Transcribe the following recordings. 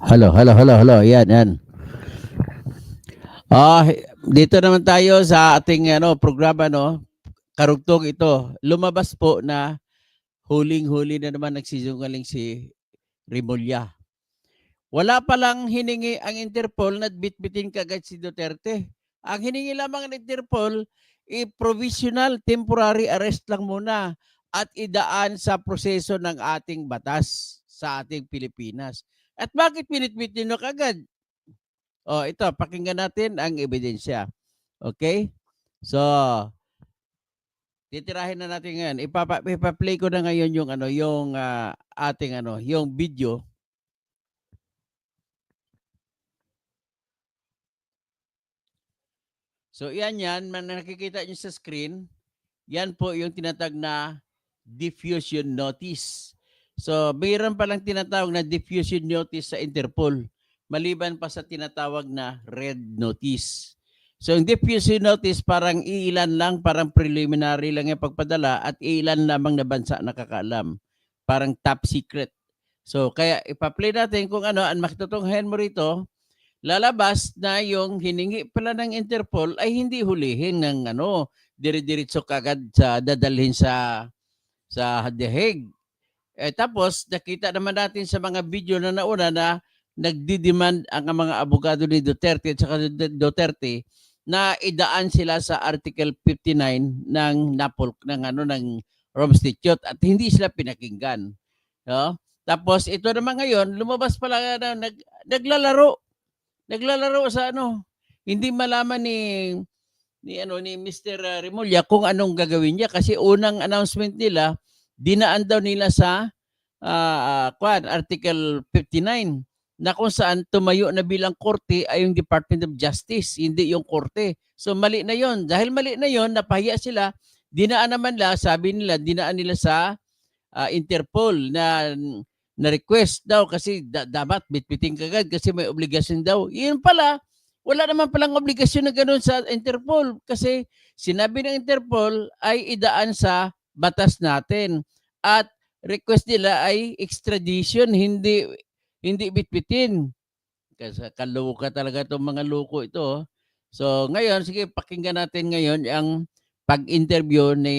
Hello. Yan. Ah, dito naman tayo sa ating programa Karugtong ito. Lumabas po na huling-huli na naman nagsisinungaling si Rimulya. Wala pa lang hiningi ang Interpol na bitbitin kagad si Duterte. Ang hiningi lamang ng Interpol, provisional temporary arrest lang muna at idaan sa proseso ng ating batas sa ating Pilipinas. At bakit pinitbitin nyo kagad? Ito, pakinggan natin ang ebidensya. Okay? So, titirahin na natin ngayon. Ipa-play ko na ngayon yung ating yung video. So, yan, nakikita niyo sa screen. Yan po yung tinatag na diffusion notice. So, mayroon palang tinatawag na diffusion notice sa Interpol, maliban pa sa tinatawag na red notice. So, yung diffusion notice parang iilan lang, parang preliminary lang yung pagpadala at iilan lamang na bansa nakakaalam. Parang top secret. So, kaya ipa-play natin kung ano, ang makitutunghayan mo rito, lalabas na yung hiningi pala ng Interpol ay hindi hulihin ng dire-diretso kagad sa dadalhin sa The Hague. Tapos nakita naman natin sa mga video na nauna na nagdi-demand ang mga abogado ni Duterte at saka Duterte na idaan sila sa Article 59 ng ng Rome Statute at hindi sila pinakinggan. No? Tapos ito naman ngayon, lumabas pala na naglalaro sa hindi malaman ni Mr. Remulla kung anong gagawin niya kasi unang announcement nila dinaan daw nila sa Article 59 na kung saan tumayo na bilang korte ay yung Department of Justice, hindi yung korte. So mali na yon. Dahil mali na yon, napahiya sila, sabi nila, dinaan nila sa Interpol na request daw kasi dapat bitbitin kagad kasi may obligasyon daw. Yun pala, wala naman palang obligasyon na gano'n sa Interpol kasi sinabi ng Interpol ay idaan sa batas natin at request nila ay extradition, hindi bitbitin. Kasi kaloka talaga itong mga loko ito. So ngayon, sige pakinggan natin ngayon ang pag-interview ni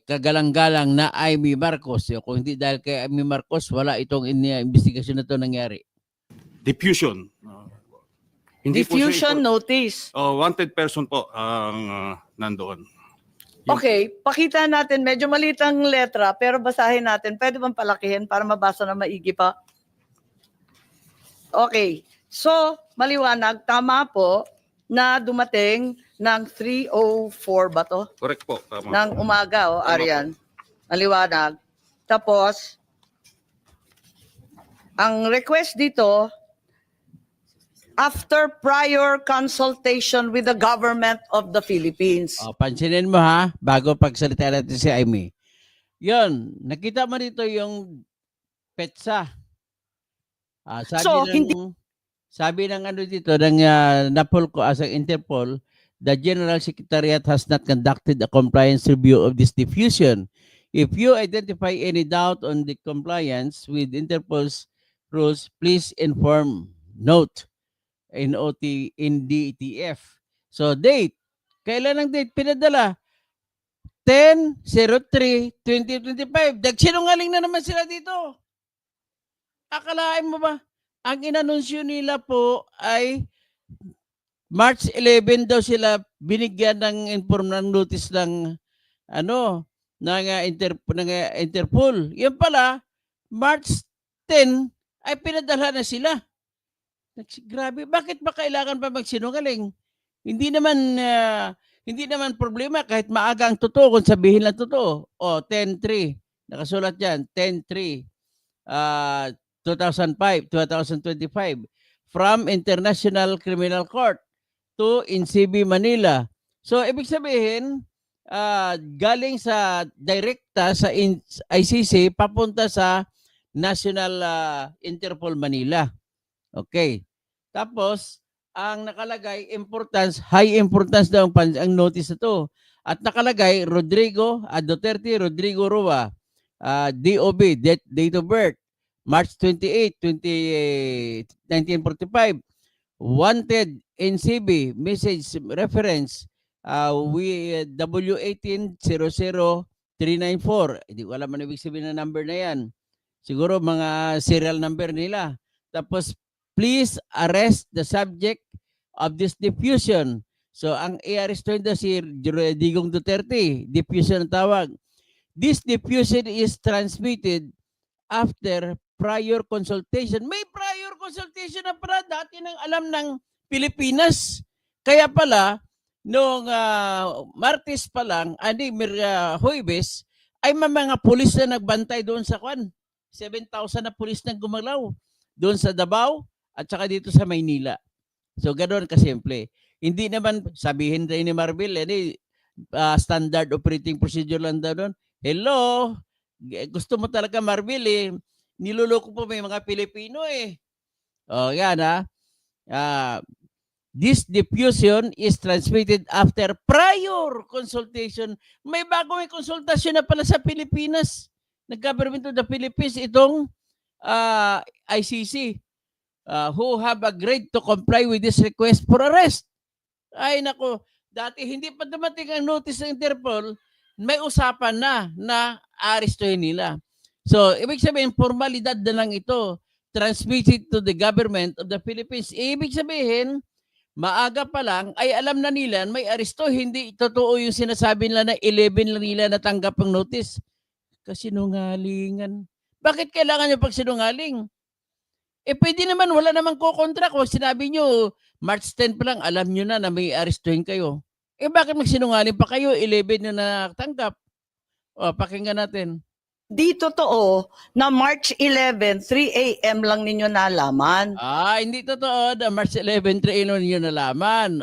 kagalang-galang na Amy Marcos. Kung hindi dahil kay Amy Marcos, wala itong investigasyon na ito nangyari. Diffusion. Hindi po Diffusion siya notice. wanted person po ang nandoon. Okay, pakita natin. Medyo maliit ang letra, pero basahin natin. Pwede bang palakihin para mabasa na maigi pa? Okay. So, maliwanag, tama po na dumating ng 3:04 ba to? Correct po. Tama. Ng umaga, Tama Arian. Maliwanag. Tapos, ang request dito, after prior consultation with the government of the Philippines. Pansinin mo ha, bago pagsalita natin si Amy. Yun, nakita mo dito yung petsa. Sabi ng dito, ng Napolco as ang Interpol, the General Secretariat has not conducted a compliance review of this diffusion. If you identify any doubt on the compliance with Interpol's rules, please inform. Note, in DETF. So date, kailan ang date pinadala? 10/03/2025. Nagsinungaling na naman sila dito. Akalain mo ba? Ang inanunsyo nila po ay March 11 daw sila binigyan ng notice ng Interpol. Yan pala, March 10 ay pinadala na sila. Grabe, bakit ba kailangan pa magsinungaling? Hindi naman problema kahit maaga ang totoo kung sabihin lang totoo. 10/3. Nakasulat diyan, 10/3. 2025 from International Criminal Court to NCB Manila. So ibig sabihin, galing sa direkta sa ICC papunta sa National Interpol Manila. Okay. Tapos, ang nakalagay, high importance daw ang notice na to. At nakalagay, Duterte Rodrigo Roa, DOB, date of birth, March 28, 1945, wanted NCB message reference W1800394. Hindi ko alam ano ibig sabihin ng number na yan. Siguro mga serial number nila. Tapos, please arrest the subject of this diffusion. So, ang i-arrestuhin daw si Digong Duterte. Diffusion ang tawag. This diffusion is transmitted after prior consultation. May prior consultation na pala dati nang alam ng Pilipinas. Kaya pala, noong Martes pa lang, Huwebes, ay may mga pulis na nagbantay doon sa kwan. 7,000 na pulis na gumalaw doon sa Davao at saka dito sa Maynila. So, ganoon kasimple. Hindi naman sabihin rin ni Marvel, standard operating procedure lang daw doon. Hello, gusto mo talaga Marvel niloloko po may mga Pilipino Oh, yan this diffusion is transmitted after prior consultation. May bagong konsultasyon na pala sa Pilipinas. Nag-Government of the Philippines itong ICC who have agreed to comply with this request for arrest. Ay nako, dati hindi pa dumating ang notice ng Interpol, may usapan na arestuhin nila. So, ibig sabihin, formalidad na lang ito, transmitted to the government of the Philippines. Ibig sabihin, maaga pa lang, ay alam na nila, may aresto, hindi totoo yung sinasabi nila na 11 lang nila natanggap ang notice. Kasinungalingan. Bakit kailangan nyo pagsinungaling? Pwede naman, wala namang kukontra ko. Sinabi nyo, March 10 pa lang, alam nyo na may arestuhin kayo. Bakit magsinungaling pa kayo? 11 na natanggap. Pakinggan natin. Di totoo na March 11, 3 a.m. lang ninyo nalaman. Hindi totoo na March 11, 3 a.m. ninyo nalaman.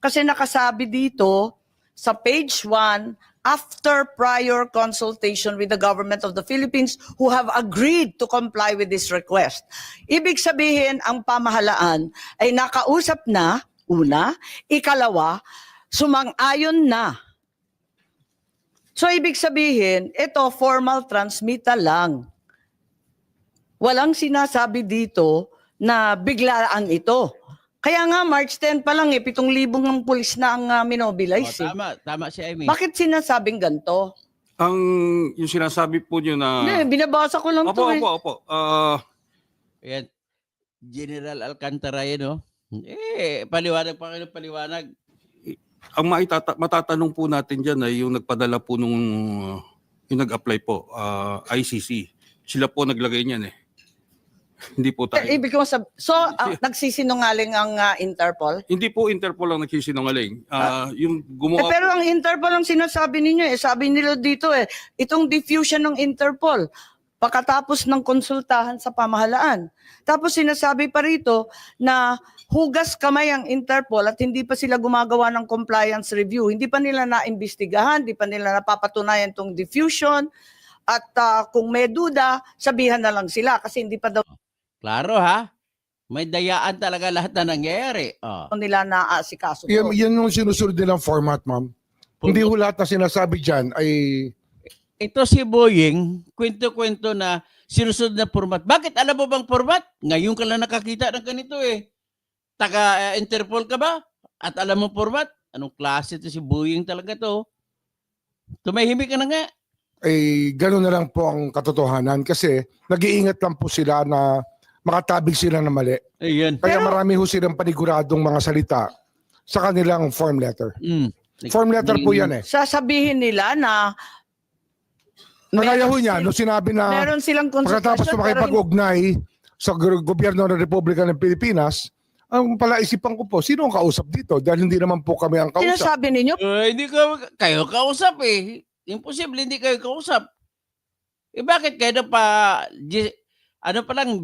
Kasi nakasabi dito sa page 1, after prior consultation with the government of the Philippines who have agreed to comply with this request. Ibig sabihin, ang pamahalaan ay nakausap na, una, ikalawa, sumang-ayon na. So, ibig sabihin, ito, formal transmittal lang. Walang sinasabi dito na biglaan ito. Kaya nga, March 10 pa lang 7,000 ng pulis na ang minobilize. Tama si Amy. Bakit sinasabing ganito? Yung sinasabi po nyo na... Hindi, binabasa ko lang to Opo. Ayan, General Alcantara yan, paliwanag pa kayo, paliwanag. Ang matatanong po natin dyan ay yung nagpadala po yung nag-apply po, ICC. Sila po naglagay niyan Hindi po tayo. Ibig ko nagsisinungaling ang Interpol? Hindi po Interpol ang nagsisinungaling. Yung gumawa Pero ang Interpol ang sinasabi ninyo sabi nila dito itong diffusion ng Interpol pagkatapos ng konsultahan sa pamahalaan. Tapos sinasabi pa rito na hugas kamay ang Interpol at hindi pa sila gumagawa ng compliance review. Hindi pa nila naimbestigahan, hindi pa nila napapatunayan itong diffusion at kung may duda, sabihan na lang sila kasi hindi pa daw Klaro may dayaan talaga lahat na nangyayari. nila naaasikaso. Yan yung sinusunod nilang format, ma'am. Hindi ho lahat na sinasabi dyan ay... Ito si Boying, kwento-kwento na sinusunod na format. Bakit? Alam mo bang format? Ngayon ka lang nakakita ng ganito Taga-Interpol ka ba? At alam mo format? Anong klase ito si Boying talaga to? Tumahimik ka na nga. ay gano'n na lang po ang katotohanan kasi nag-iingat lang po sila na makatabig sila na mali. Ayan. Kaya marami ho silang paniguradong mga salita sa kanilang form letter. Form letter po yan Sasabihin nila na Kagaya ho niya, nung sinabi na meron silang pagkatapos konsultasyon na makipag-ugnay sa gobyerno ng Republika ng Pilipinas, ang palaisipan ko po, sino ang kausap dito? Dahil hindi naman po kami ang kausap. sinasabi ninyo Hindi kayo kausap Imposible hindi kayo kausap. Bakit kayo pa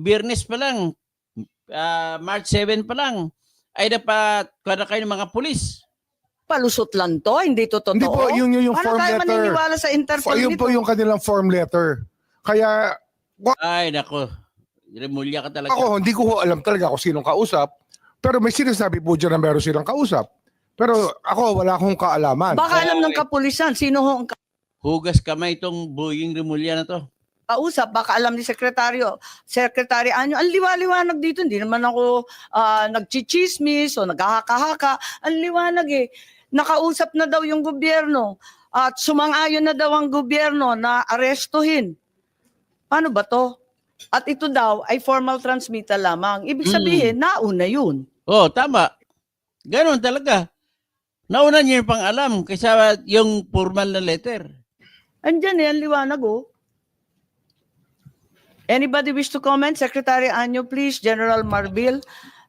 Biyernes pa lang, March 7 pa lang, ay dapat kayo ng mga pulis. palusot lang to, hindi to totoo. Hindi po, yung Paano form tayo letter. maniniwala sa Interpol Yun nito? po yung kanilang form letter. Kaya Ay, nako. Remulya ka talaga. ako, hindi ko ho alam talaga kung sinong kausap. Pero may sinasabi po dyan na meron silang kausap. Pero ako, wala akong kaalaman. Baka alam ng kapulisan, sino ho ang Hugas kamay itong Boying Remulya na to. kausap, baka alam ni Secretary Anyo, ang liwa-liwanag dito, hindi naman ako nagchichismis o naghahaka-haka, ang liwanag eh. Nakausap na daw yung gobyerno at sumang-ayon na daw ang gobyerno na arestuhin. Paano ba to? At ito daw ay formal transmittal lamang. Ibig sabihin, nauna yun. Oh, tama. Ganon talaga. Nauna niya yung pang-alam kaysa yung formal na letter. Andyan eh, ang liwanag oh. Anybody wish to comment? Secretary Anyo, please. General Marbil.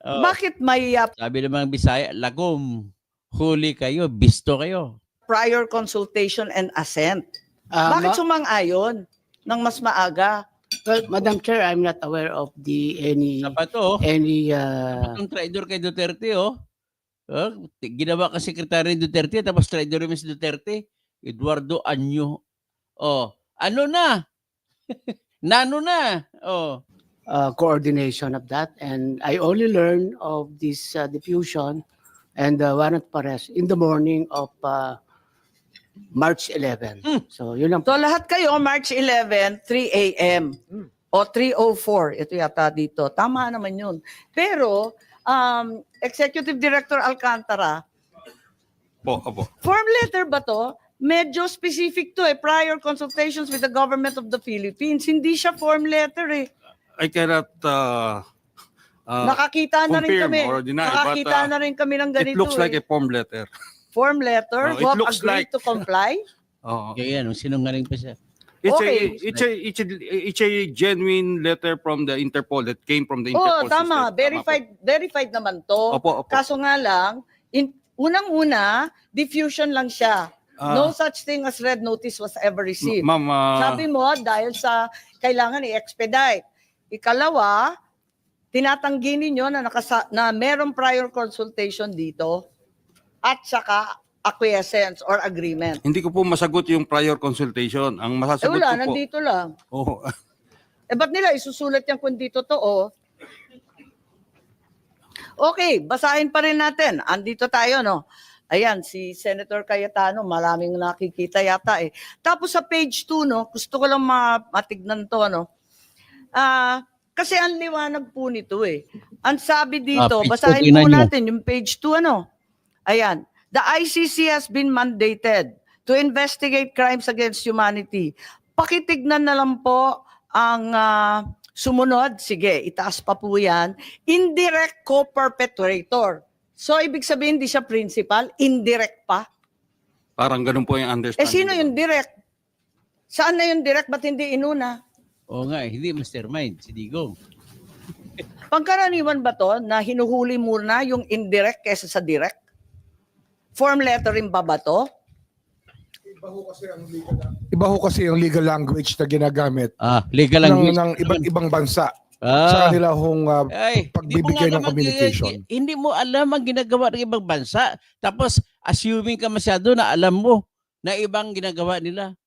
Oh. Bakit may Sabi naman Bisaya, lagom, huli kayo, bisto kayo. prior consultation and assent? Uh, Bakit ma- sumang-ayon ng mas maaga? well, Madam Chair, I'm not aware of any Sapato, any traidor kay Duterte, oh. Oh, ginawa ka sekretary ni Duterte, tapos traidor rin si Duterte. Eduardo Anyo. Oh, ano na? Nano na? Oh. coordination of that, and I only learned of this diffusion and warrant for arrest in the morning of March 11. So yun lang. So lahat kayo, March 11, 3 a.m. O 3:04. Ito yata dito. Tama naman yun. Pero, Executive Director Alcantara, Opo. form letter ba to? Medyo specific to eh. Prior consultations with the government of the Philippines. Hindi siya form letter eh. I cannot Nakakita na rin confirm kami. or deny, Nakakita but, na rin kami ng it ganito looks like eh. a form letter. Form letter, It who have looks agreed like- to comply. Oo. Kaya yan, sinungaling pa siya. Okay. It's a genuine letter from the Interpol that came from the Oo, Interpol tama. system. Verified naman to. Opo. Kaso nga lang, unang-una, diffusion lang siya. No such thing as red notice was ever received. Ma'am, Sabi mo, dahil sa kailangan i-expedite. Ikalawa, tinatanggi ninyo na merong prior consultation dito at saka acquiescence or agreement. hindi ko po masagot yung prior consultation. Ang masasagot Wala, ko po. nandito lang. Oo. Ba't nila isusulat yan kung di totoo? Okay, basahin pa rin natin. Andito tayo, no? Ayan, si Senator Cayetano, maraming nakikita yata eh. Tapos sa page 2, no, gusto ko lang matignan to, no? Kasi ang liwanag po nito eh. Ang sabi dito, Page 2, basahin po tingnan nyo. natin yung page 2, ano? Ayan, the ICC has been mandated to investigate crimes against humanity. Pakitignan na lang po ang sumunod. Sige, itaas pa po yan. Indirect co-perpetrator. So, ibig sabihin, hindi siya principal, indirect pa. Parang ganun po yung understanding. Sino yung direct? Saan na yung direct? Ba't hindi inuna? Oo nga, hindi mastermind, si Digong. Pangkaraniwan ba to na hinuhuli muna yung indirect kesa sa direct? Form letter rin ba to? Iba ho kasi yung legal language na ginagamit Legal language. ng iba't ibang bansa sa kanila hong Ay, pagbibigay ng communication. Hindi mo alam ang ginagawa ng ibang bansa. Tapos, assuming ka masyado na alam mo na ibang ginagawa nila.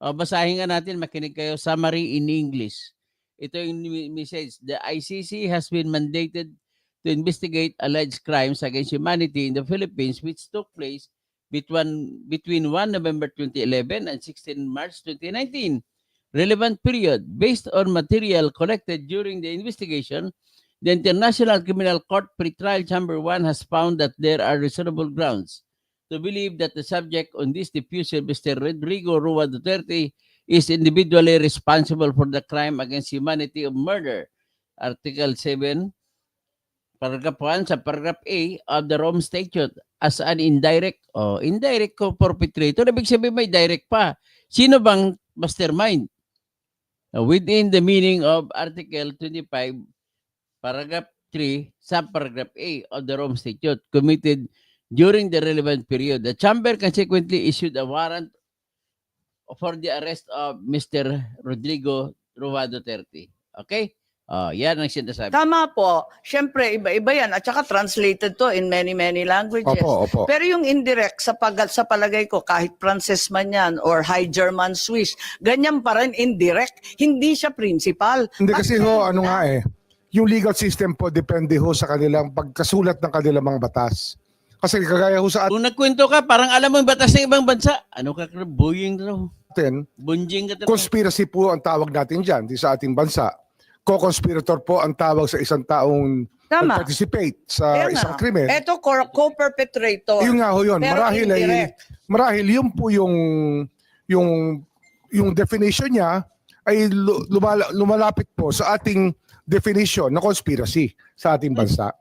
Basahin nga natin, makinig kayo. Summary in English. Ito yung message. The ICC has been mandated to investigate alleged crimes against humanity in the Philippines which took place between 1 November 2011 and 16 March 2019. Relevant period. Based on material collected during the investigation, the International Criminal Court Pretrial Chamber 1 has found that there are reasonable grounds to believe that the subject on this diffusion, Mr. Rodrigo Roa Duterte, is individually responsible for the crime against humanity of murder. Article 7, Paragraph 1 sa Paragraph A of the Rome Statute as an indirect co-perpetrator. Ibig sabihin may direct pa. Sino bang mastermind? Within the meaning of Article 25, Paragraph 3, Subparagraph A of the Rome Statute committed during the relevant period. The Chamber consequently issued a warrant for the arrest of Mr. Rodrigo Roa Duterte. Okay? Yan ang sinasabi. Tama po. Siyempre, iba-iba yan. At saka translated to in many languages. Opo. Pero yung indirect, sa palagay ko, kahit Frances man yan or High German Swiss, ganyan pa rin indirect. Hindi siya principal. Hindi kasi ho, ano nga yung legal system po depende ho sa kanilang pagkasulat ng kanilang mga batas. Kasi kagaya ho sa Kung nagkwento ka, parang alam mo yung batas ng ibang bansa. Ano ka, boying raw. natin, Bunjing ka talaga. conspiracy po ang tawag natin dyan di sa ating bansa. Co-conspirator po ang tawag sa isang taong Tama. participate sa Kaya isang nga. krimen. Ito, co-perpetrator. Yun nga ho yun. Pero Marahil yun po yung definition niya ay lumalapit po sa ating definition na conspiracy sa ating bansa.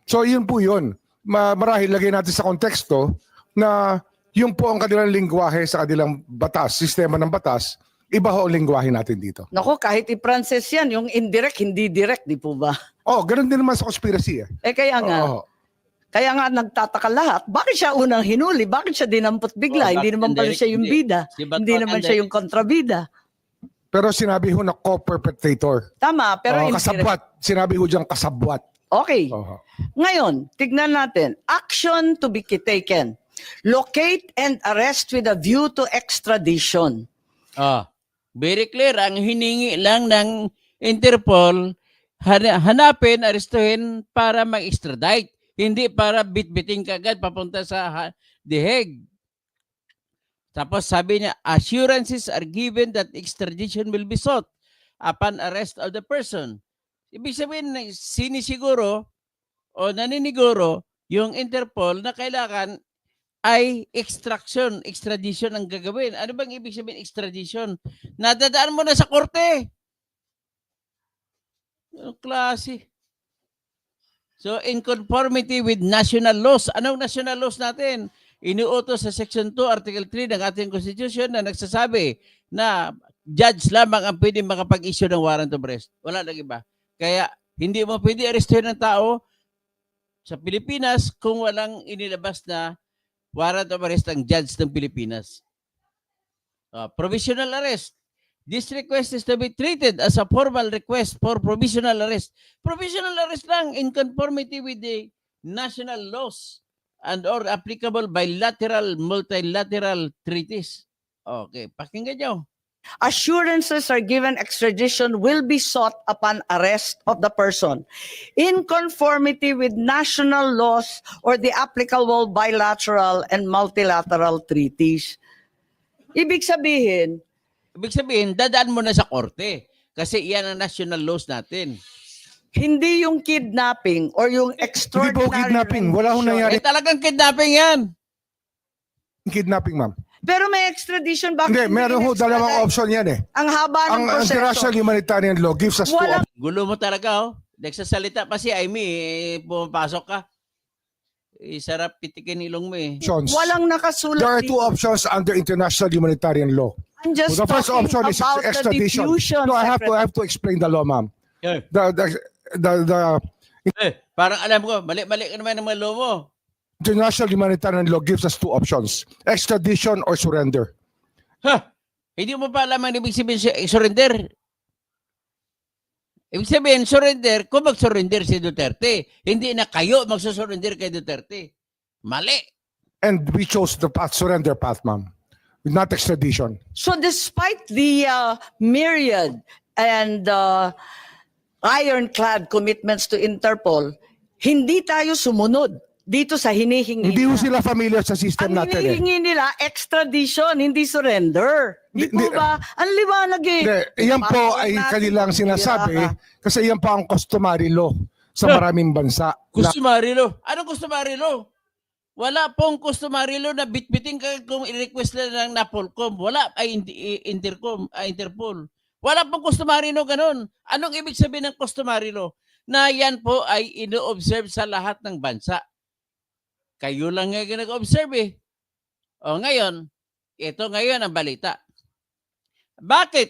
So yun po yun. Marahil lagay natin sa konteksto na yun po ang kanilang lingwahe sa kanilang batas, sistema ng batas, iba ho ang lingwahe natin dito. Nako, kahit i-Frances yan, yung indirect, hindi direct, di po ba? Oh, ganun din naman sa conspiracy. Kaya nga, Oo. kaya nga nagtataka lahat. Bakit siya unang hinuli? Bakit siya dinampot bigla? Oh, Hindi naman pala siya yung hindi. bida. Si Bato Hindi naman siya yung kontrabida. Pero sinabi ho na co-perpetrator. Tama, pero indirect. Kasabwat. Sinabi ho diyang kasabwat. Okay. Oo. Ngayon, tignan natin. Action to be taken. Locate and arrest with a view to extradition. Very clear. Ang hiningi lang ng Interpol, hanapin, arestuhin para mag-extradite. Hindi para bitbiting kagad papunta sa The Hague. Tapos sabi niya, assurances are given that extradition will be sought upon arrest of the person. Ibig sabihin, sinisiguro o naniniguro yung Interpol na kailangan ay extradition ang gagawin. Ano bang ibig sabihin extradition? Nadadaan mo na sa korte. Anong klase? So, in conformity with national laws. Anong national laws natin? Inuutos sa Section 2, Article 3 ng ating Constitution na nagsasabi na judge lamang ang pwede makapag-issue ng warrant of arrest. Wala nang iba. Kaya, hindi mo pwede arrestuhin ng tao sa Pilipinas kung walang inilabas na warrant of arrest ang judge ng Pilipinas. Provisional arrest. This request is to be treated as a formal request for provisional arrest. Provisional arrest lang in conformity with the national laws and or applicable bilateral, multilateral treaties. Okay, pakinggan nyo. Assurances are given extradition will be sought upon arrest of the person in conformity with national laws or the applicable bilateral and multilateral treaties. Ibig sabihin, Dadaan mo na sa korte. Kasi iyan ang national laws natin. hindi yung kidnapping or yung Hindi extraordinary po kidnapping. Wala ho rendition. nangyari Talagang kidnapping yan. kidnapping, ma'am. Pero may extradition. Bakit Hindi, meron ho in-extradite? dalawang option yan eh. Ang haba ng Ang proseso. international humanitarian law gives us two Walang- Gulo mo talaga, oh. Nagsasalita pa si Amy, pumapasok ka. Sarap pitikin ilong mo eh. options. Walang nakasulat There are dito. two options under international humanitarian law. I'm just The first talking option is about the extradition. diffusion, No, I Secretary. have to explain the law, ma'am. Eh, The parang alam ko, mali-mali ka naman ng mga law mo. international humanitarian law gives us two options: extradition or surrender. Ha! Hindi mo pa alam ang ibig sabihin surrender. Ibig sabihin, surrender, kung mag-surrender si Duterte, hindi na kayo magsusurrender kay Duterte. Mali. And we chose the path, surrender path, ma'am, not extradition. So despite the myriad and ironclad commitments to Interpol, hindi tayo sumunod dito sa hinihingi Hindi ho nila. sila familiar sa system Ang natin eh. hinihingi nila, extradition, hindi surrender. Di po Hindi- ba? Ang liwanag eh. Hindi, iyan po Passport ay natin, kanilang pambira sinasabi ka. kasi iyan po ang customary law sa maraming bansa. Customary law. Anong customary law? Wala pong customary law na bitbiting ka kung i-request na ng Napolcom. Wala, ay Interpol. Wala pong customary law ganun. Anong ibig sabihin ng customary law? Na yan po ay ino-observe sa lahat ng bansa. Kayo lang nga nag-observe eh. O ngayon, ito ngayon ang balita. Bakit?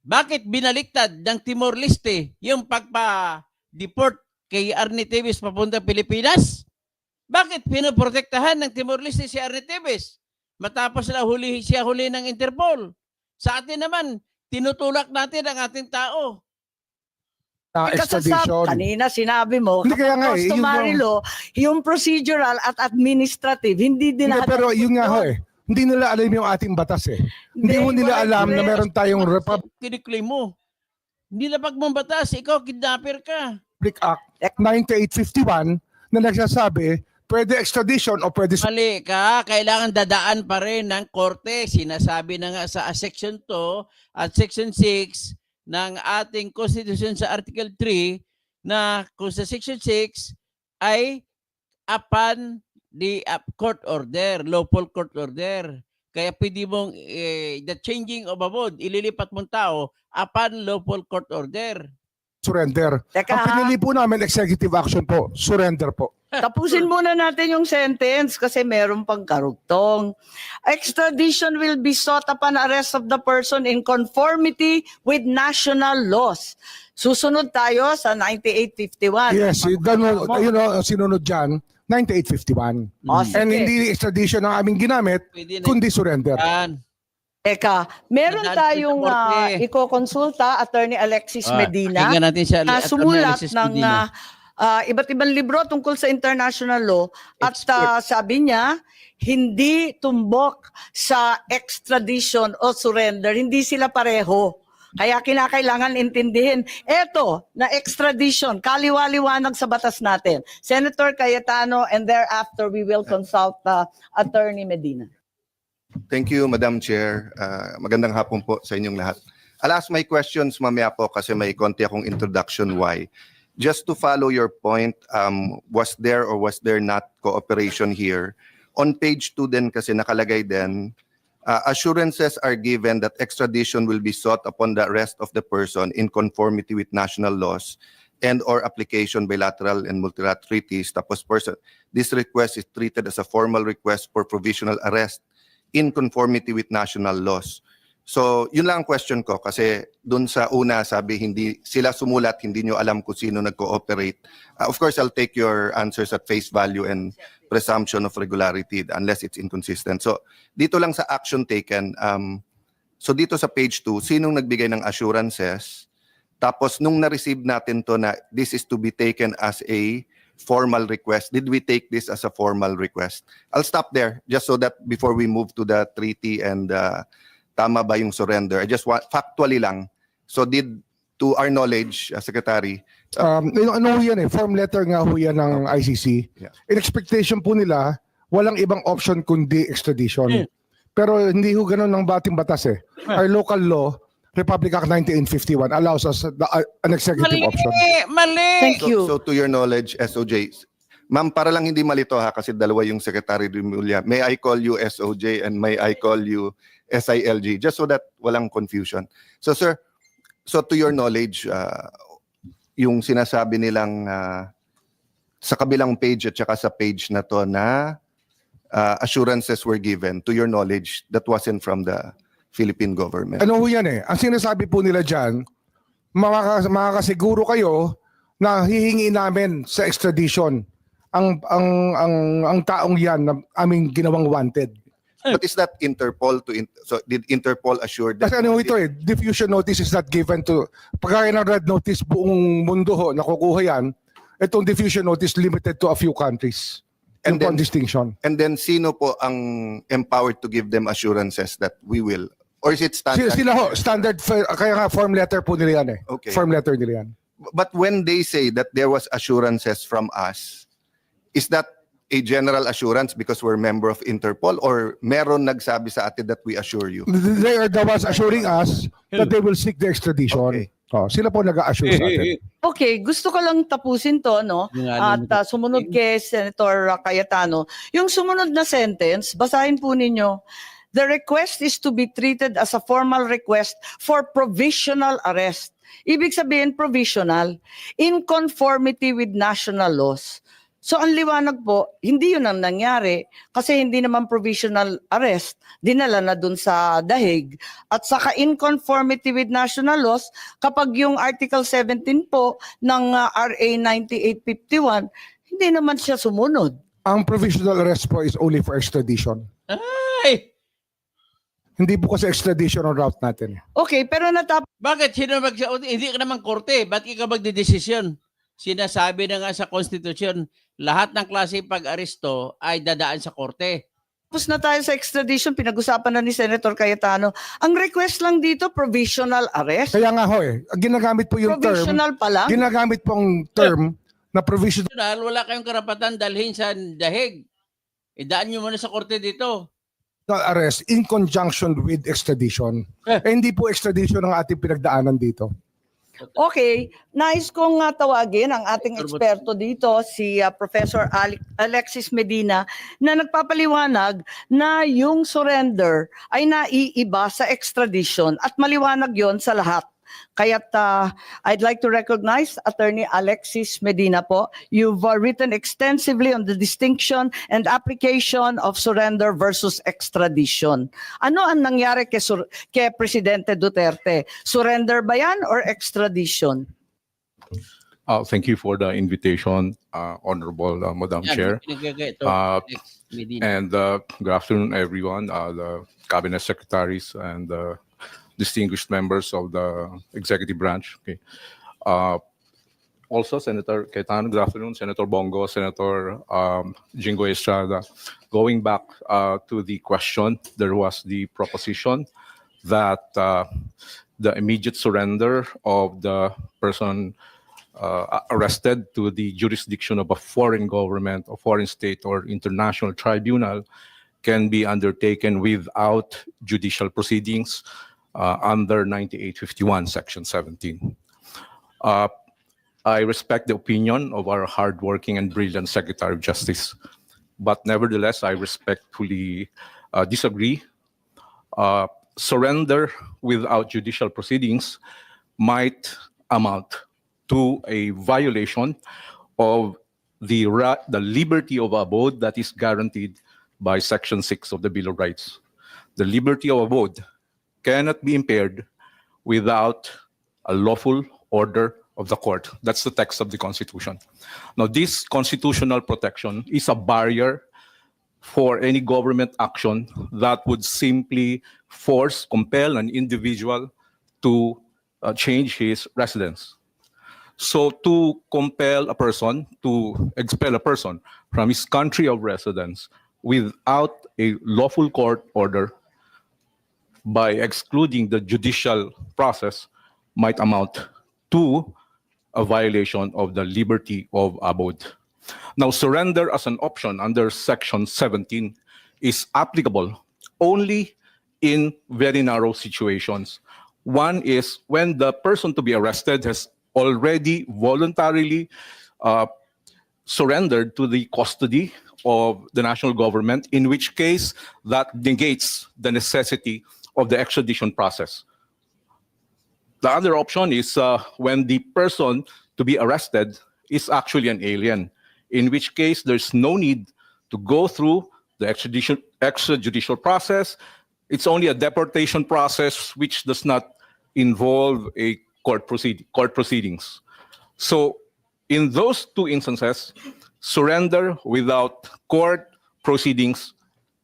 Bakit binaliktad ng Timor-Leste yung pagpa-deport kay Arnie Tevez papunta Pilipinas? Bakit pinoprotektahan ng Timor-Leste si Arnie Tevez? Matapos siya huli ng Interpol. Sa atin naman, tinutulak natin ang ating tao. Extradition. Kanina sinabi mo, Hindi, kaya nga eh, customary yun law, yung procedural at administrative, hindi din Hindi, pero yun nga ho eh. Hindi nila alam yung ating batas eh. Hindi ho nila alam na meron tayong Republic Kiniklaim mo. Nilabag mong batas, ikaw kidnapper ka. Act 9851 na nagsasabi pwede extradition o pwede Mali ka, kailangan dadaan pa rin ng korte. Sinasabi na nga sa Section 2 at Section 6 ng ating Constitution sa Article 3 na kung sa Section 6 ay upon the court order, lawful court order. Kaya pwede mong the changing of a bond, ililipat mong tao upon lawful court order. surrender. Teka, Ang pinili po namin, executive action po, surrender po. tapusin muna natin yung sentence kasi meron pang karugtong. Extradition will be sought upon arrest of the person in conformity with national laws. Susunod tayo sa 9851. Yes, sinunod dyan, 9851. O, And sige. hindi extradition ang aming ginamit, Pwede na kundi surrender. yan. Teka, meron Dadaan tayong sa korte. iko-consulta, Attorney Alexis Medina, Pakinggan natin siya. na Attorney sumulat Alexis ng Medina. iba't ibang libro tungkol sa international law at sabi niya, hindi tumbok sa extradition o surrender, hindi sila pareho. Kaya kinakailangan intindihin. Eto, na extradition, kaliwa-liwanag sa batas natin. Senator Cayetano, and thereafter we will consult Attorney Medina. Thank you, Madam Chair. Magandang hapon po sa inyong lahat. I'll ask my questions mamaya po kasi may konti akong introduction why. Just to follow your point, was there or was there not cooperation here? On page 2 din kasi nakalagay din, assurances are given that extradition will be sought upon the arrest of the person in conformity with national laws and or application bilateral and multilateral treaties. Tapos this request is treated as a formal request for provisional arrest in conformity with national laws. So, yun lang ang question ko kasi dun sa una sabi hindi sila sumulat, hindi nyo alam kung sino nag-cooperate. Of course, I'll take your answers at face value and presumption of regularity unless it's inconsistent. So, dito lang sa action taken, so dito sa page 2, sinong nagbigay ng assurances? Tapos nung na-receive natin to na this is to be taken as a formal request. Did we take this as a formal request? I'll stop there just so that before we move to the treaty and tama ba yung surrender? I just want, factually lang. So to our knowledge, Secretary, Ano ho yan Form letter nga ho yan ng ICC. Yeah. In expectation po nila, walang ibang option kundi extradition. Pero hindi ho ganun ng bating batas Our local law, Republic Act 1951, allows us an executive option. Mali! Thank you. So to your knowledge, SOJ, ma'am, para lang hindi malito ha, kasi dalawa yung Secretary Remulla, may I call you SOJ and may I call you SILG, just so that walang confusion. So sir, so to your knowledge, yung sinasabi nilang sa kabilang page at saka sa page na to na assurances were given, to your knowledge, that wasn't from the Philippine government. Ano ho yan Ang sinasabi po nila dyan, makakasiguro kayo na hihingi namin sa extradition ang taong yan na aming ginawang wanted. But is that Interpol so did Interpol assure that? Kasi ano ito diffusion notice is not given to, pagkaya ng red notice buong mundo ho, nakukuha yan, itong diffusion notice limited to a few countries. And And then- distinction. And then sino po ang empowered to give them assurances that we will? Or is it standard? Sila ho, standard, kaya nga form letter po nila yan Okay. Form letter nila yan. But when they say that there was assurances from us, is that a general assurance because we're member of Interpol or meron nagsabi sa atin that we assure you? They are the ones assuring us that they will seek the extradition. Okay. Sila po nag-assure sa atin. Okay, gusto ko lang tapusin to, no? Yung At alam mo, sumunod kay Senator Cayetano. Yung sumunod na sentence, basahin po ninyo. The request is to be treated as a formal request for provisional arrest. Ibig sabihin provisional, in conformity with national laws. So ang liwanag po, hindi yun ang nangyari kasi hindi naman provisional arrest, dinala na dun sa dahig. At saka in conformity with national laws, kapag yung Article 17 po ng RA 9851, hindi naman siya sumunod. Ang provisional arrest po is only for extradition. Ay! Hindi po kasi extradition ang route natin. Okay, pero Bakit? Hindi ka naman korte. Ba't ikaw magdidesisyon? Sinasabi na nga sa Constitution, lahat ng klase pag-aresto ay dadaan sa korte. tapos na tayo sa extradition, pinag-usapan na ni Senator Cayetano. Ang request lang dito, provisional arrest. Kaya nga ho ginagamit po yung term, Provisional pa lang. ginagamit pong term na provision Dahil wala kayong karapatan dalhin sa dahig. Idaan nyo muna sa korte dito. arrest in conjunction with extradition. Hindi po extradition ang ating pinagdaanan dito. Okay, nais kong tawagin ang ating eksperto dito, si Professor Alexis Medina, na nagpapaliwanag na yung surrender ay naiiba sa extradition at maliwanag yon sa lahat. Kaya't I'd like to recognize Attorney Alexis Medina po. You've written extensively on the distinction and application of surrender versus extradition. Ano ang nangyari kay Presidente Duterte? Surrender ba yan or extradition? Thank you for the invitation, Honorable Madam Chair. Pinagkakaito. Medina. And good afternoon, everyone, the cabinet secretaries and distinguished members of the executive branch. Okay. Also, Senator Cayetano, good afternoon, Senator Bongo, Senator Jingo Estrada. Going back to the question, there was the proposition that the immediate surrender of the person arrested to the jurisdiction of a foreign government, or foreign state, or international tribunal can be undertaken without judicial proceedings under 9851, Section 17. I respect the opinion of our hardworking and brilliant Secretary of Justice, but nevertheless, I respectfully disagree. Surrender without judicial proceedings might amount to a violation of the liberty of abode that is guaranteed by Section 6 of the Bill of Rights. The liberty of abode cannot be impaired without a lawful order of the court. That's the text of the Constitution. Now, this constitutional protection is a barrier for any government action that would simply compel an individual to change his residence. So to compel a person, to expel a person from his country of residence without a lawful court order by excluding the judicial process might amount to a violation of the liberty of abode. Now, surrender as an option under Section 17 is applicable only in very narrow situations. One is when the person to be arrested has already voluntarily surrendered to the custody of the national government, in which case that negates the necessity of the extradition process. The other option is when the person to be arrested is actually an alien, in which case there's no need to go through the extrajudicial process. It's only a deportation process which does not involve a court proceedings. So in those two instances, surrender without court proceedings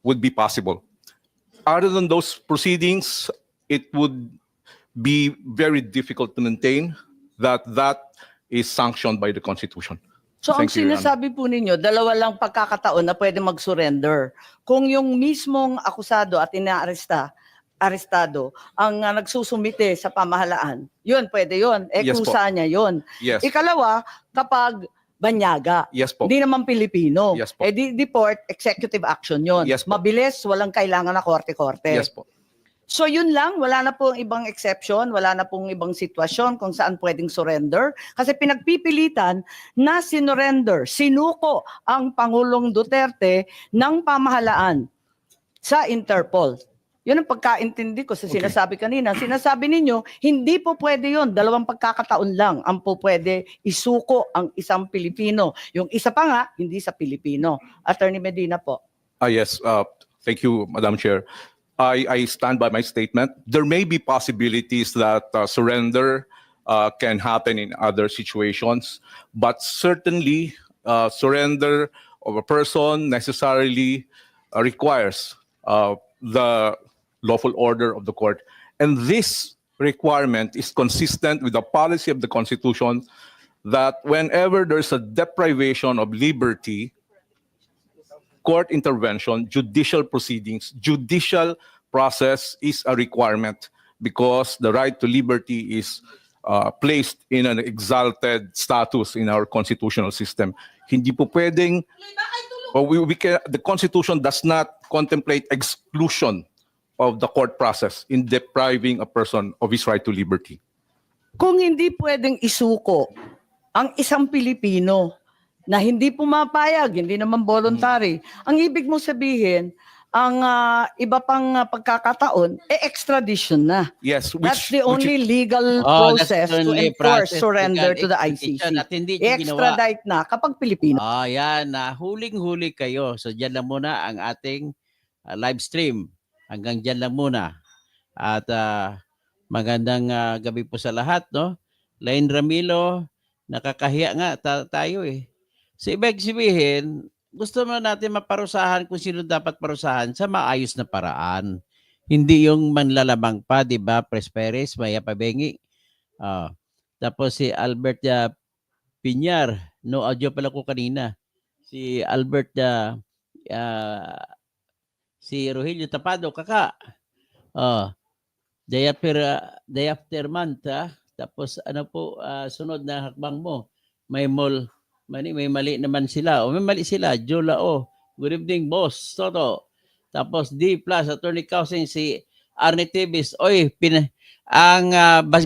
would be possible. Other than those proceedings, it would be very difficult to maintain that is sanctioned by the Constitution. So ang Thank you, Your Honor. sinasabi po ninyo, dalawa lang pagkakataon na pwede mag-surrender. Kung yung mismong akusado at arestado ang nagsusumite sa pamahalaan, yun, pwede yun. Yes po. Kusa niya yun. Yes. Ikalawa, kapag banyaga, Yes po. hindi naman Pilipino, Yes po. deport, executive action yun. Yes po. Mabilis, walang kailangan na korte-korte. Yes po. So yun lang, wala na pong ibang exception, wala na pong ibang sitwasyon kung saan pwedeng surrender. Kasi pinagpipilitan na sinuko ang Pangulong Duterte ng pamahalaan sa Interpol. Yun ang pagkaintindi ko sa sinasabi kanina. Sinasabi ninyo, hindi po pwede yun. 2 pagkakataon lang ang po pwede isuko ang isang Pilipino. Yung isa pa nga, hindi sa Pilipino. Attorney Medina po. Yes, thank you, Madam Chair. I stand by my statement. There may be possibilities that surrender can happen in other situations, but certainly surrender of a person necessarily requires the lawful order of the court. And this requirement is consistent with the policy of the Constitution that whenever there's a deprivation of liberty, court intervention, judicial proceedings, judicial process is a requirement because the right to liberty is placed in an exalted status in our constitutional system. Hindi po pwedeng, the Constitution does not contemplate exclusion of the court process in depriving a person of his right to liberty. Kung hindi pwedeng isuko ang isang Pilipino na hindi pumapayag, hindi naman voluntary, ang ibig mo sabihin, ang iba pang pagkakataon, extradition na. Yes, That's the only legal Oh, that's process the to only enforce process, surrender legal to the extradition ICC. at hindi niyo ginawa. I-extradite na kapag Pilipino. Yan, huling-huli kayo. So dyan lang muna ang ating live stream. Hanggang dyan lang muna. At magandang gabi po sa lahat, no? Lain Ramilo, nakakahiya nga tayo eh. So ibig sabihin, gusto mo natin maparusahan kung sino dapat parusahan sa maayos na paraan. Hindi yung manlalamang pa, di ba? Presperes, Maya Pabengi. Tapos si Albert Piñar, no audio pala ko kanina. Si Albert, si Rogelio Tapado, kaka. Day after month, tapos ano po, sunod na hakbang mo. May mali naman sila. O may mali sila. Jola good evening, boss. Toto. Tapos D plus, Attorney Kausing, si Arne Tibis. Oy, ang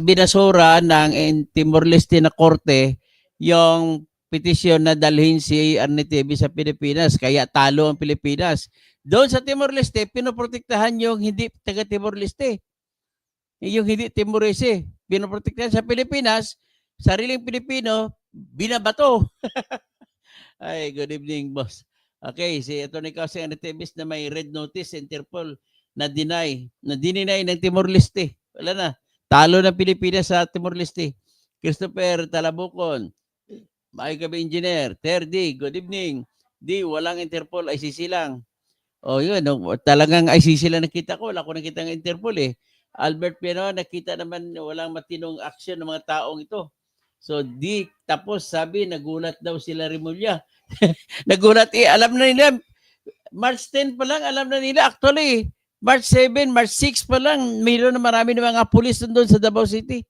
binasura ng Timor-Leste na korte, yung petisyon na dalhin si Arne Tibis sa Pilipinas. Kaya talo ang Pilipinas. Doon sa Timor-Leste, pinoprotektahan yung hindi taga Timor-Leste. Yung hindi Timorese. Pinoprotektahan sa Pilipinas, sariling Pilipino, binabato. Ay, good evening, boss. Okay, si Atty. Kausing Anatebis na may red notice, Interpol, na dininay ng Timor-Leste. Wala na. Talo ng Pilipinas sa Timor-Leste. Christopher Talabukon, may gabi engineer. Terdi, good evening. Di, walang Interpol, ICC lang. Yun, talagang ICC lang nakita ko. Wala ko nakita ng Interpol eh. Albert Pino, nakita naman walang matinong action ng mga taong ito. So tapos sabi, nagulat daw sila Rimulya. Nagulat alam na nila, March 10 pa lang, alam na nila. Actually, March 7, March 6 pa lang, mayroon na marami ng mga pulis doon sa Davao City.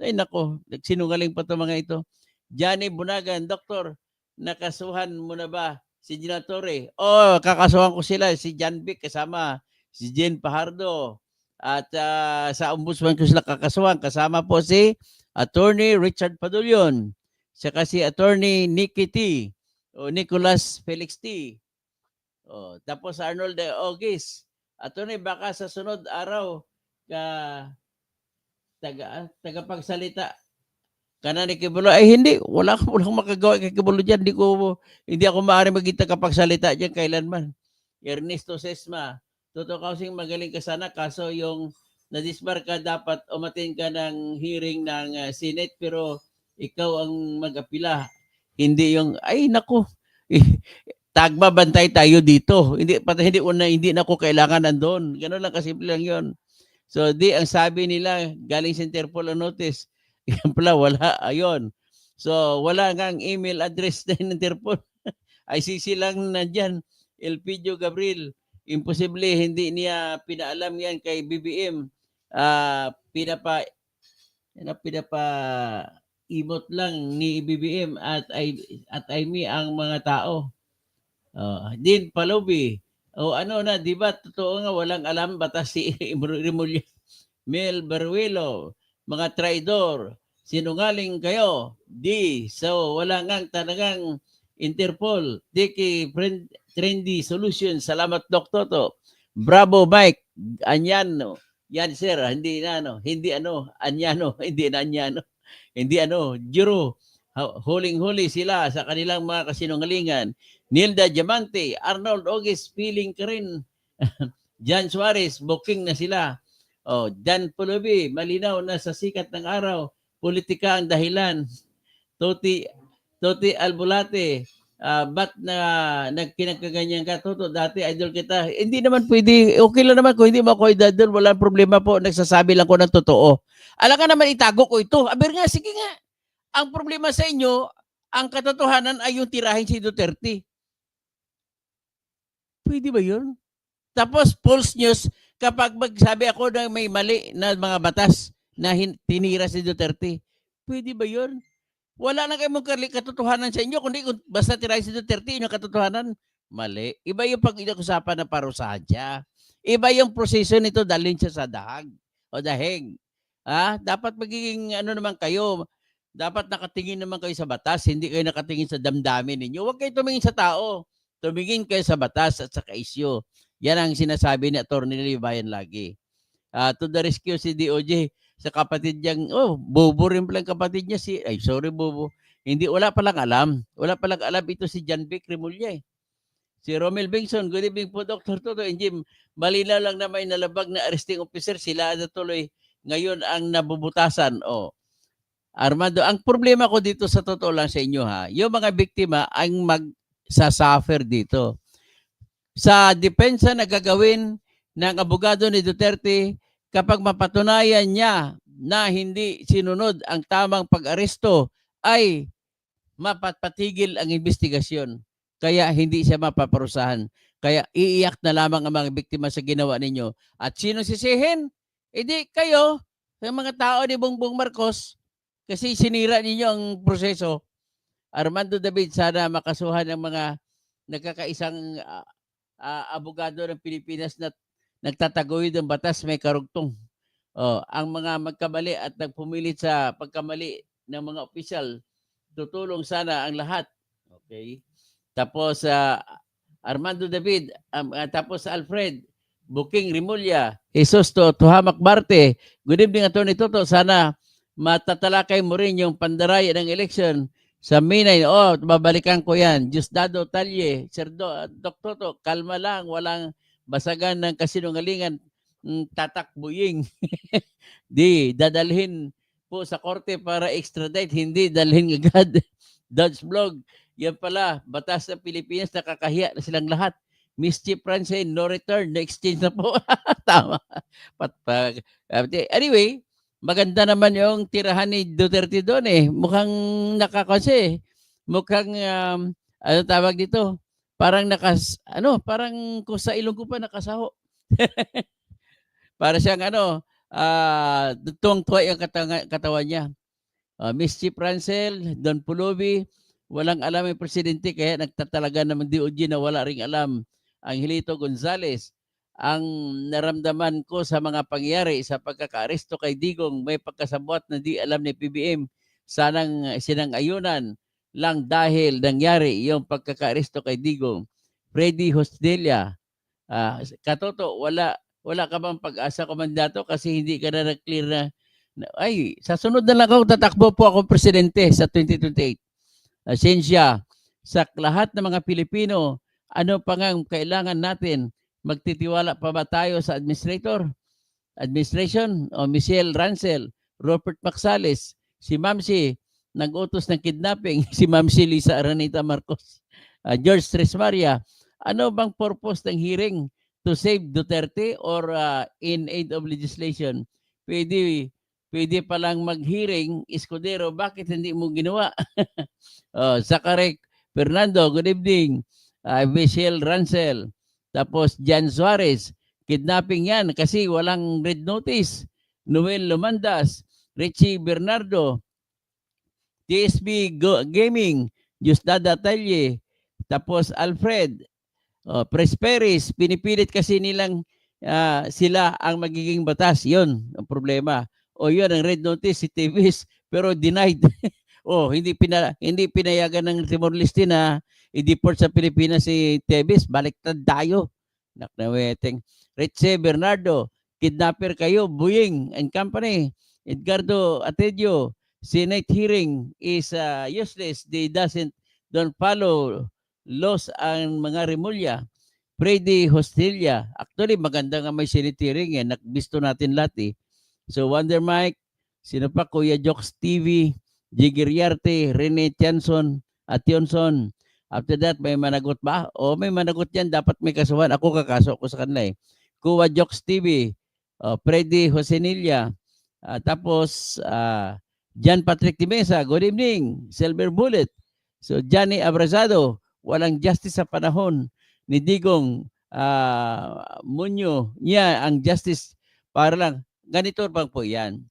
Ay nako, nagsinungaling pa ito mga ito. Johnny Bunagan, Doktor, nakasuhan mo na ba si Gina Torre? Kakasuhan ko sila, si John Vic kasama, si Jen Pajardo, at sa ombudsman ko sila kakasuhan. Kasama po si Attorney Richard Padulyon, saka si Attorney Nicky T. O Nicolas Felix T. Tapos Arnold de Ogis. Attorney, baka sa sunod araw tagapagsalita kana ni Kibulo. Ay hindi, wala akong makagawa kay Kibulo dyan. Hindi ako maaari maging tagapagsalita dyan kailanman. Ernesto Sesma, Toto Kausing, magaling ka sana, kaso yung nadisbar ka, dapat umatin ka ng hearing ng Senate, pero ikaw ang mag-apila. Hindi yung, ay nako, tagbabantay tayo dito. Hindi na ako kailangan nandoon. Gano'n lang, kasimple lang yon. So ang sabi nila, galing sa Interpol ang notice. Yan pala, wala, ayon. So wala ngang email address ng Interpol. ICC lang nandyan. Elpidio Gabriel, imposible, hindi niya pinaalam yan kay BBM. Pinapa-emote lang ni BBM at Amy ang mga tao. Din Palobi. Di ba? Totoo nga, walang alam batas si Rimulya. Mel Baruelo, mga traidor, sinungaling kayo. So wala nga talagang Interpol. Tiki Trendy Solution. Salamat, Dok Toto. Bravo, Mike. Anyano. Yan, sir. Hindi Anyano. Hindi na Anyano. Hindi Juro. Huling-huli sila sa kanilang mga kasinungalingan. Nilda Diamante, Arnold Ogis, feeling ka rin. Jan Suarez, booking na sila. Dan Pulubi, malinaw na sa sikat ng araw. Politika ang dahilan. Toti Albulate, ba't nagkinagkaganyan ka, Toto? Dati idol kita. Hindi naman pwede. Okay lang naman kung hindi mo ako idol. Walang problema po. Nagsasabi lang ko ng totoo. Alam ka naman, itago ko ito. Aber nga, sige nga. Ang problema sa inyo, ang katotohanan ay yung tirahin si Duterte. Pwede ba yun? Tapos false news, kapag magsabi ako na may mali na mga batas, na tinira si Duterte. Pwede ba yun? Wala na kayong katotohanan sa inyo, kundi basta tirahin si Duterte, yun yung katotohanan. Mali. Iba yung pag-usapan na parusahan siya. Iba yung proseso nito, dalhin siya sa dahag o dahig. Dapat magiging ano naman kayo, dapat nakatingin naman kayo sa batas, hindi kayo nakatingin sa damdamin ninyo. Huwag kayo tumingin sa tao. Tumingin kayo sa batas at sa issue. Yan ang sinasabi ni Atty. Libayan lagi. To the rescue si DOJ sa kapatid niyang, bobo rin palang kapatid niya bobo. Wala palang alam. Wala palang alam ito si John Vic Remulla eh. Si Romel Bengson, good evening po Dr. Toto and Jim. Malinaw lang na may nalabag na arresting officer, sila na tuloy ngayon ang nabubutasan. Armando, ang problema ko dito sa totoo lang sa inyo yung mga biktima ang magsasuffer dito. Sa depensa na gagawin ng abogado ni Duterte, kapag mapatunayan niya na hindi sinunod ang tamang pag-aresto, ay mapapatigil ang investigasyon. Kaya hindi siya mapaparusahan. Kaya iiyak na lamang ang mga biktima sa ginawa ninyo. At sino sisihin? Hindi kayo, ang mga tao ni Bongbong Marcos, kasi sinira ninyo ang proseso. Armando David, sana makasuhan ng mga nagkakaisang abogado ng Pilipinas na nagtataguyod ng batas, may karugtong. Ang mga magkamali at nagpumilit sa pagkamali ng mga opisyal, tutulong sana ang lahat. Okay? Tapos Armando David, tapos Alfred, Booking Remulla, Jesus Tuhamak Barte. Good evening, Atty. Toto. Sana matatalakay mo rin yung pandaraya ng election sa Minay. Babalikan ko yan. Diosdado Talye, Sir Doc Toto, kalma lang, walang basagan ng kasinungalingan, tatakbuying. Dadalhin po sa korte para extradite, hindi dalhin agad. Dodge Blog, yan pala, batas ng Pilipinas, nakakahiya na silang lahat. Mischief Francine, no return, no exchange na po. Tama. Anyway, maganda naman yung tirahan ni Duterte doon eh. Mukhang nakakonse. Mukhang, ano tawag dito? Parang parang kung sa ilong ko pa nakasaho. Para siyang tuwang-tuwa yung katawan niya. Mischief Rancel, Don Pulobi, walang alam yung presidente kaya nagtatalaga naman DOJ na wala ring alam. Angelito Gonzales, ang naramdaman ko sa mga pangyayari sa pagkakaaresto kay Digong, may pagkasabwat na di alam ni PBM, sanang sinang-ayunan lang dahil nangyari yung pagkakaaresto kay Digong. Freddy Hosdelia, Katoto, wala ka bang pag-asa, komandato, kasi hindi ka na nag-clear sa sunod na lang ako, tatakbo po ako presidente sa 2028. Sensya, sa lahat ng mga Pilipino, ano pa nga kailangan natin? Magtitiwala pa ba tayo sa administration? Michelle Rancel, Robert Maxales, si Mamsi, nag-utos ng kidnapping, si Mamsi Lisa Aranita Marcos, George Tresmaria, ano bang purpose ng hearing? To save Duterte or in aid of legislation? Pwede palang mag-hearing, Escudero, bakit hindi mo ginawa? Zakarek Fernando, good evening. Michelle Rancel. Tapos Jan Suarez, kidnapping yan kasi walang red notice. Noel Lumandas, Richie Bernardo, TSB Gaming, Diosdado Talye, tapos Alfred, Presperis, pinipilit kasi nilang sila ang magiging batas. Yun ang problema. Yun ang red notice si Tevis, pero denied. Hindi pinayagan ng Timor-Leste na i-deport sa Pilipinas si Tevis. Baliktad tayo. Naknaweteng. Richie Bernardo, kidnapper kayo, Buying and Company. Edgardo Atedio, Senate hearing is useless. They don't follow laws ang mga Remulla. Freddy Hostillia. Actually, maganda nga may Senate hearing eh. Nakbisto natin lahat eh. So, Wonder Mike, sino pa? Kuya Jokes TV, Jigger Yarte, Rene Tianson, at Yonson. After that, may managot ba? May managot yan. Dapat may kasuhan. Ako kakaso ko sa kanila eh. Kuya Jokes TV, Freddy Josenilla, tapos John Patrick Timesa, good evening. Silver Bullet. So, Johnny Abrazado, walang justice sa panahon ni Digong Munyo. Niya, ang justice para lang. Ganito bang po yan.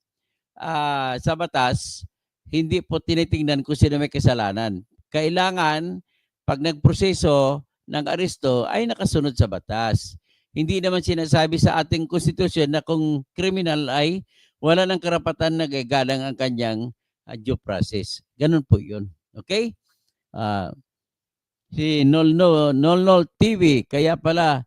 sa batas, hindi po tinitingnan kung sino may kasalanan. Kailangan, pag nagproseso ng aresto, ay nakasunod sa batas. Hindi naman sinasabi sa ating konstitusyon na kung criminal ay wala ng karapatan na gagalang ang kanyang due process. Ganun po yun. Okay? Si Nolnol TV, kaya pala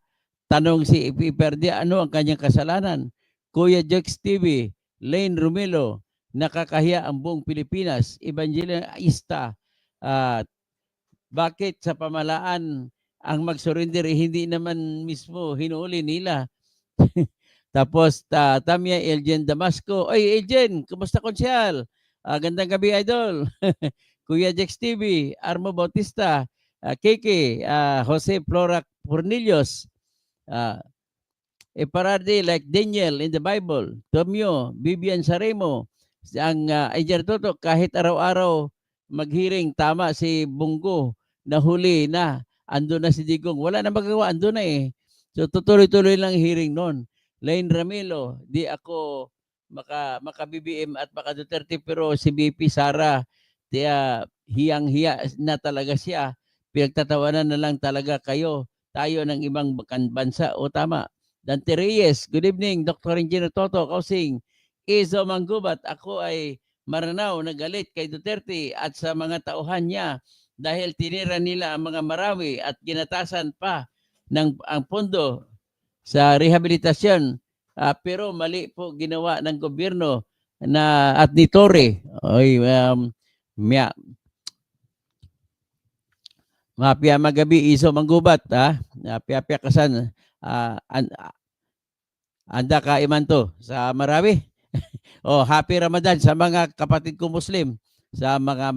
tanong si Iperdi, ano ang kanyang kasalanan? Kuya Jex TV, Lane Romelo, nakakahiya ang buong Pilipinas, evangelista, bakit sa pamalaan ang mag-surrender hindi naman mismo hinuli nila? Tapos Tamia Eljen Damasco, oy Eljen, kumusta konsyal? Gandang gabi idol. Kuya Jex TV, Armo Bautista, Kiki, Jose Flora Cornelius, Eparade like Daniel in the Bible, Tomio, Bibian Saremo, ang Engineer Toto, kahit araw-araw maghiring, tama si Bungo, nahuli na, ando na si Digong, wala na magagawa, ando na eh. So tutuloy-tuloy lang hearing noon. Lane Ramilo, di ako maka-BBM at maka Duterte, pero si BP Sara, hiyang-hiya na talaga siya. Pinagtatawanan na lang talaga tayo ng ibang bansa. O tama. Dante Reyes, good evening. Dr. Engineer Toto, Kausing. Izo Manggubat, ako ay maranaw na galit kay Duterte at sa mga tauhan niya dahil tinira nila ang mga Marawi at ginatasan pa ang pondo sa rehabilitasyon. Pero mali po ginawa ng gobyerno at ni Torre. Mapia magabi Iso Manggubat, pia kasan anda ka imanto sa Marawi. Happy Ramadan sa mga kapatid ko Muslim sa mga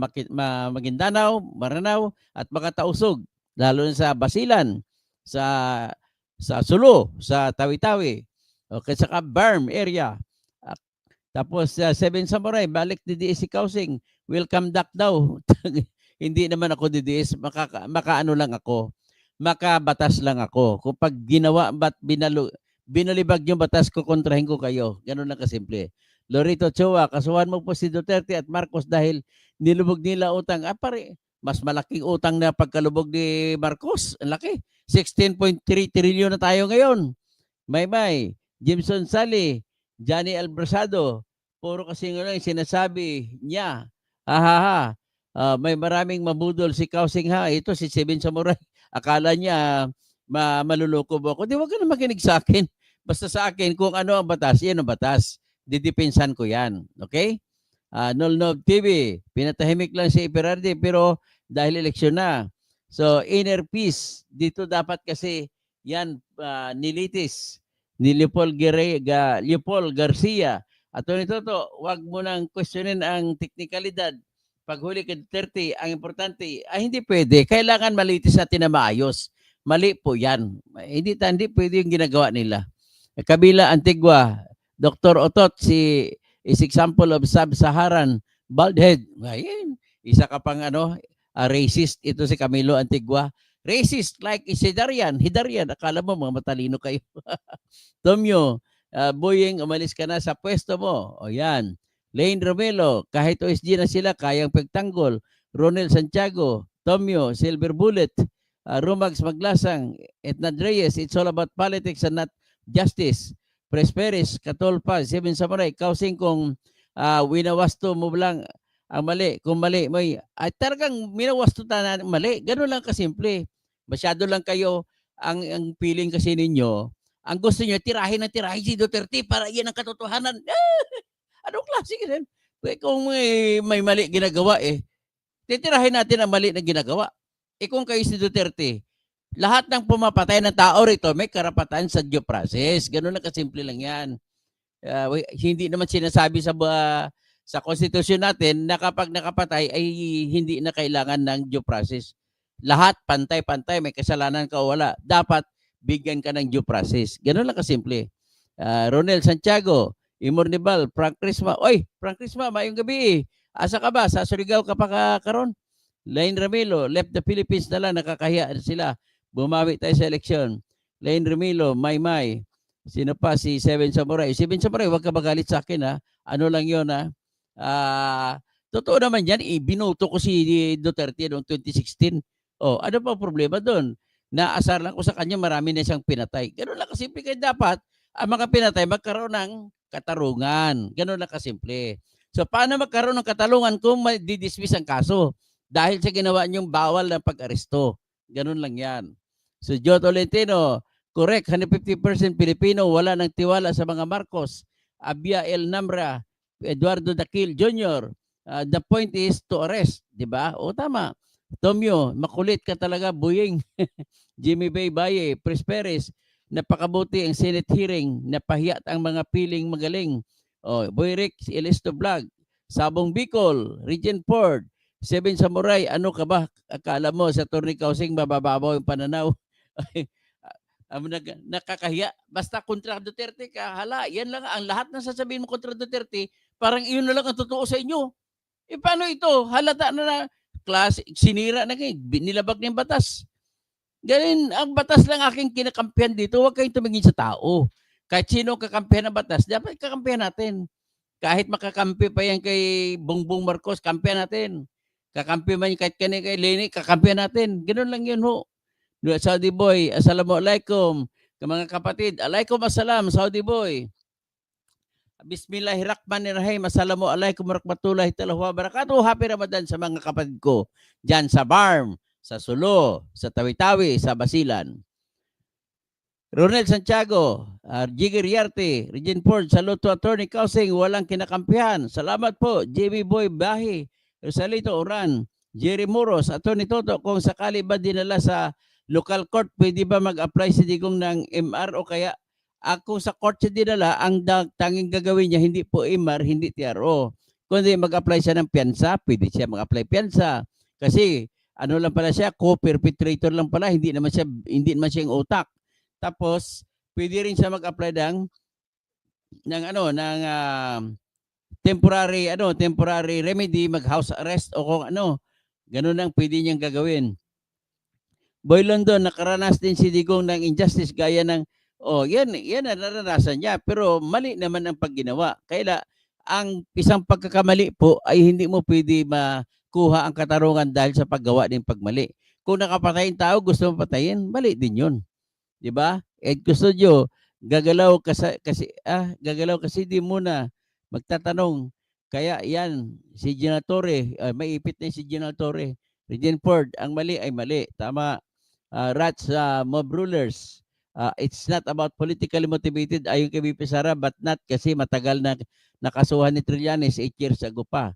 Maguindanao, Maranao at mga Tausug, lalo na sa Basilan, sa Sulu, sa Tawi-Tawi, okay, sa Barm area. Tapos Seven Samurai, balik DDS si Kausing, welcome back daw. Hindi naman ako DDS, makaano lang ako, makabatas lang ako. Kung pag ginawa, binalibag yung batas ko, kontrahin ko kayo. Ganun lang kasimple. Lorito Choa, kasuhan mo po si Duterte at Marcos dahil nilubog nila utang. Pare, mas malaking utang na pagkalubog ni Marcos. Ang laki. 16.3 trillion na tayo ngayon. May, Jimson Sally, Johnny Albrasado, puro kasi nga lang sinasabi niya. May maraming mabudol si Kausing ha. Ito si Seven Samurai. Akala niya maluloko mo ako. Di, wag ka na makinig sa akin. Basta sa akin, kung ano ang batas, yan ang batas. Didepensan ko yan. Okay? Nolnob TV, pinatahimik lang si Iperardi, pero dahil eleksyon na. So, inner peace, dito dapat kasi yan nilitis ni Leopold Garcia. At Toto, wag mo nang questionin ang teknikalidad. Paghuli kay Duterte, ang importante, hindi pwede. Kailangan malitis natin na maayos. Mali po yan. Hindi pwede yung ginagawa nila. Kabila Antigua, Dr. Otot, is example of sub-Saharan bald head. Ayun, isa ka pang racist ito si Camilo Antigua. Racist like Hidarian. Akala mo mga matalino kayo. Tomyo, Boyeng, umalis ka na sa pwesto mo. O yan. Lane Romelo, kahit OSG na sila, kayang pagtanggol. Ronel Santiago, Tomyo, Silver Bullet, Rumags Maglasang, Etnad Reyes, it's all about politics and not justice. Presperis, Katolpa, Seven Samurai, Kausing kung winawasto mo lang ang mali. Kung mali mo, ay talagang minawasto na mali. Ganun lang kasimple. Masyado lang kayo, ang feeling kasi ninyo, ang gusto nyo, tirahin si Duterte para yan ang katotohanan. Anong klase ganun? Kung may mali ginagawa titirahin natin ang mali na ginagawa. Kung kayo si Duterte, lahat ng pumapatay ng tao rito may karapatan sa due process. Ganun na kasimple lang yan. Hindi naman sinasabi sa konstitusyon natin na kapag nakapatay ay hindi na kailangan ng due process. Lahat pantay-pantay, may kasalanan ka o wala. Dapat bigyan ka ng due process. Ganun lang kasimple. Ronel Santiago, Imornibal, Frank Crisma. Oy, Frank Crisma, mayong gabi. Asa ka ba? Sa Surigao ka pa karon? Lane Ramilo, left the Philippines na lang, nakakahiya sila. Bumawi tayo sa eleksyon. Lane Ramilo, Maymay. Sino pa? Si Seven Samurai. Seven Samurai, huwag ka magalit sa akin ha. Ano lang yun ha. Totoo naman yan, binuto ko si Duterte noong 2016. Ano pa problema doon? Naasar lang ko sa kanya, marami na siyang pinatay. Ganun lang kasimple. Kaya dapat ang mga pinatay magkaroon ng katarungan. Ganun lang kasimple. So paano magkaroon ng katarungan kung didismiss ang kaso? Dahil sa ginawa niyong bawal na pag-aresto. Ganun lang yan. So Joe Tolentino, correct, 150% Pilipino wala nang tiwala sa mga Marcos. Abia El Namra, Eduardo Daquil Jr., the point is to arrest, di ba? O tama. Tomio, makulit ka talaga, Buying. Jimmy Bay Baye, Presperes, napakabuti ang Senate hearing, napahiyat ang mga piling magaling. Boy Rick, Elisto Vlog, Sabong Bicol, Regent Ford, Seven Samurai, ano ka ba? Akala mo sa Tony Kausing mabababaw yung pananaw? Nakakahiya. Basta kontra Duterte ka, hala, yan lang ang lahat na sasabihin mo kontra Duterte, parang iyon na lang ang totoo sa inyo. Paano ito? Halata na klase, sinira na kayo, nilabag ng batas. Ganun, ang batas lang aking kinakampihan dito, huwag kayong tumingin sa tao. Kahit sino kakampihan ng batas, dapat kakampihan natin. Kahit makakampi pa yan kay Bongbong Marcos, kampihan natin. Kakampi man kahit kay Leni, kakampihan natin. Ganun lang yun ho. Saudi Boy, assalamualaikum. Mga kapatid, alaikum assalam, Saudi Boy. Bismillahirrahmanirrahim. Assalamualaikum warahmatullahi wabarakatuh. Happy Ramadan sa mga kapatid ko dyan sa Barm, sa Sulo, sa Tawi-Tawi, sa Basilan. Ronel Santiago, Jiggy Riarte, Regent Ford, salut to Attorney Kausing, walang kinakampihan. Salamat po, Jimmy Boy Bahi, Rosalito Oran, Jerry Moros, Attorney Toto, kung sakali ba dinala sa local court, pwede ba mag-apply si Digong ng MR o kaya ako sa court siya dinala, ang tanging gagawin niya, hindi po MR, hindi TRO. Kundi mag-apply siya ng piyansa, pwede siya mag-apply piyansa. Kasi ano lang pala siya, co-perpetrator lang pala, hindi naman siya yung utak. Tapos, pwede rin siya mag-apply ng temporary remedy, mag-house arrest o kung ano. Ganun lang pwede niyang gagawin. Boy London, nakaranas din si Digong ng injustice gaya ng yan ang naranasan niya. Pero mali naman ang pagginawa. Kaya ang isang pagkakamali po ay hindi mo pwede makuha ang katarungan dahil sa paggawa ng pagmali. Kung nakapatayin tao, gusto mo patayin, mali din yun. Diba? Gusto nyo, gagalaw kasi di muna magtatanong. Kaya yan, si General Torre, may ipit na si General Torre. Regent Ford, ang mali ay mali. Tama. Rats, mob rulers. It's not about politically motivated ayon kay BP Sara, but not kasi matagal na nakasuhan ni Trillanes 8 years ago pa.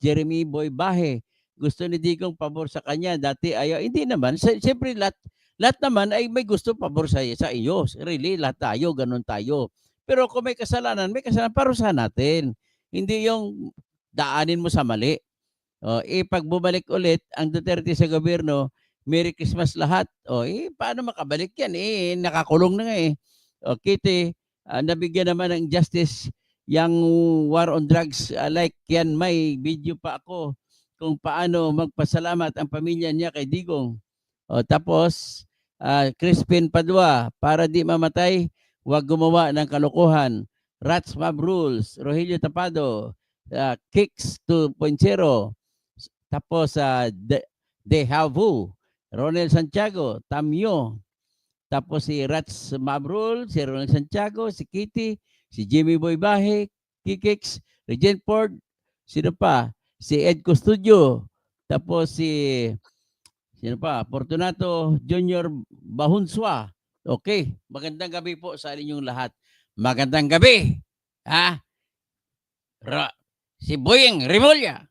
Jeremy Boy Bahe, gusto ni Digong pabor sa kanya, dati ayaw. Hindi naman, siyempre lahat naman ay may gusto pabor sa iyo. Really, lahat tayo, ganun tayo. Pero kung may kasalanan parusahan natin. Hindi yung daanin mo sa mali. Pag bumalik ulit ang Duterte sa gobyerno, Merry Christmas lahat. Paano makabalik yan? Nakakulong na nga eh. Kitty, nabigyan naman ng justice yung war on drugs. Like yan, may video pa ako kung paano magpasalamat ang pamilya niya kay Digong. Tapos, Crispin Padua, para di mamatay, huwag gumawa ng kalokohan. Rats Mob Rules, Rogelio Tapado, Kicks 2.0. Tapos, De Havu, Ronel Santiago, Tamyo. Tapos si Rats Mabrul, si Ronel Santiago, si Kitty, si Jimmy Boy Bahe, Kikix, Regent Ford, sino pa? Si Ed Custodio. Tapos sino pa? Fortunato Junior Bahunswa. Okay, magandang gabi po sa inyong lahat. Magandang gabi. Si Boying Remulla.